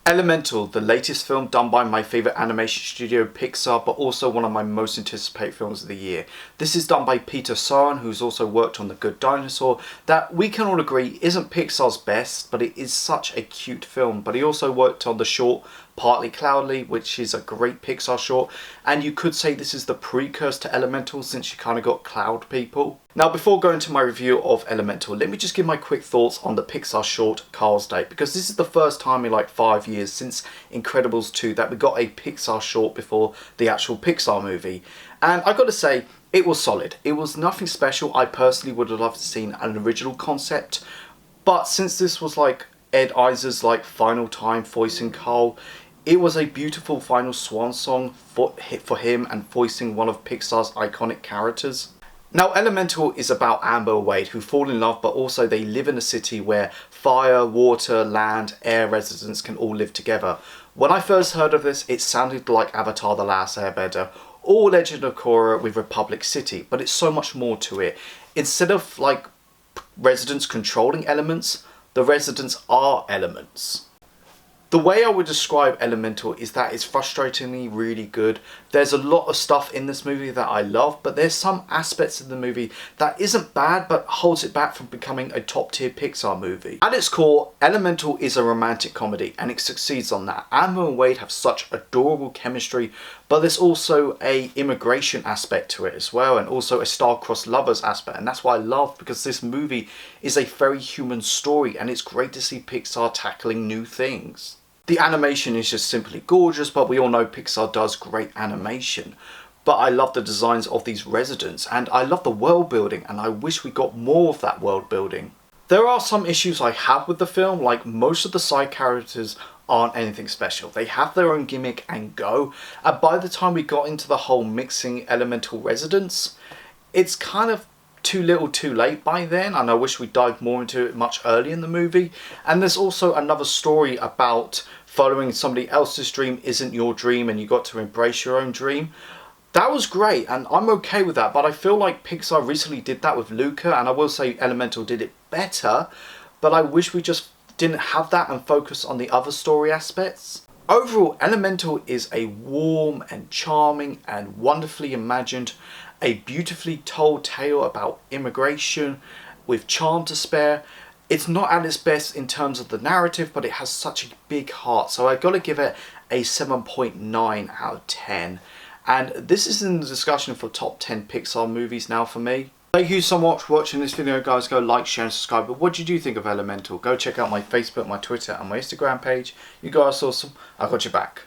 Elemental, the latest film done by my favourite animation studio Pixar, but also one of my most anticipated films of the year. This is done by Peter Soren, who's also worked on The Good Dinosaur, that we can all agree isn't Pixar's best, but it is such a cute film. But he also worked on the short Partly Cloudly, which is a great Pixar short, and you could say this is the precursor to Elemental since you kind of got cloud people. Now, before going to my review of Elemental, let me just give my quick thoughts on the Pixar short Carl's Day, because this is the first time in like 5 years since Incredibles 2 that we got a Pixar short before the actual Pixar movie. And I gotta say, it was solid. It was nothing special. I personally would have loved to seen an original concept, but since this was like Ed Iser's like final time voicing Carl, it was a beautiful final swan song for him and voicing one of Pixar's iconic characters. Now, Elemental is about Amber and Wade, who fall in love, but also they live in a city where fire, water, land, air residents can all live together. When I first heard of this, it sounded like Avatar: The Last Airbender or Legend of Korra with Republic City, but it's so much more to it. Instead of like residents controlling elements, the residents are elements. The way I would describe Elemental is that it's frustratingly really good. There's a lot of stuff in this movie that I love, but there's some aspects of the movie that isn't bad but holds it back from becoming a top tier Pixar movie. At its core, Elemental is a romantic comedy and it succeeds on that. Amber and Wade have such adorable chemistry, but there's also a immigration aspect to it as well, and also a star-crossed lovers aspect, and that's what I love, because this movie is a very human story and it's great to see Pixar tackling new things. The animation is just simply gorgeous, but we all know Pixar does great animation. But I love the designs of these residents, and I love the world building, and I wish we got more of that world building. There are some issues I have with the film, like most of the side characters aren't anything special. They have their own gimmick and go, and by the time we got into the whole mixing elemental residents, it's kind of too little too late by then, and I wish we dived more into it much earlier in the movie. And there's also another story about following somebody else's dream isn't your dream and you got to embrace your own dream. That was great and I'm okay with that, but I feel like Pixar recently did that with Luca, and I will say Elemental did it better, but I wish we just didn't have that and focus on the other story aspects. Overall, Elemental is a warm and charming and wonderfully imagined, a beautifully told tale about immigration with charm to spare. It's not at its best in terms of the narrative, but it has such a big heart, so I've got to give it a 7.9 out of 10. And this is in the discussion for top 10 Pixar movies now for me. Thank you so much for watching this video, guys. Go like, share and subscribe. But what did you think of Elemental? Go check out my Facebook, my Twitter and my Instagram page. You guys are awesome. I got your back.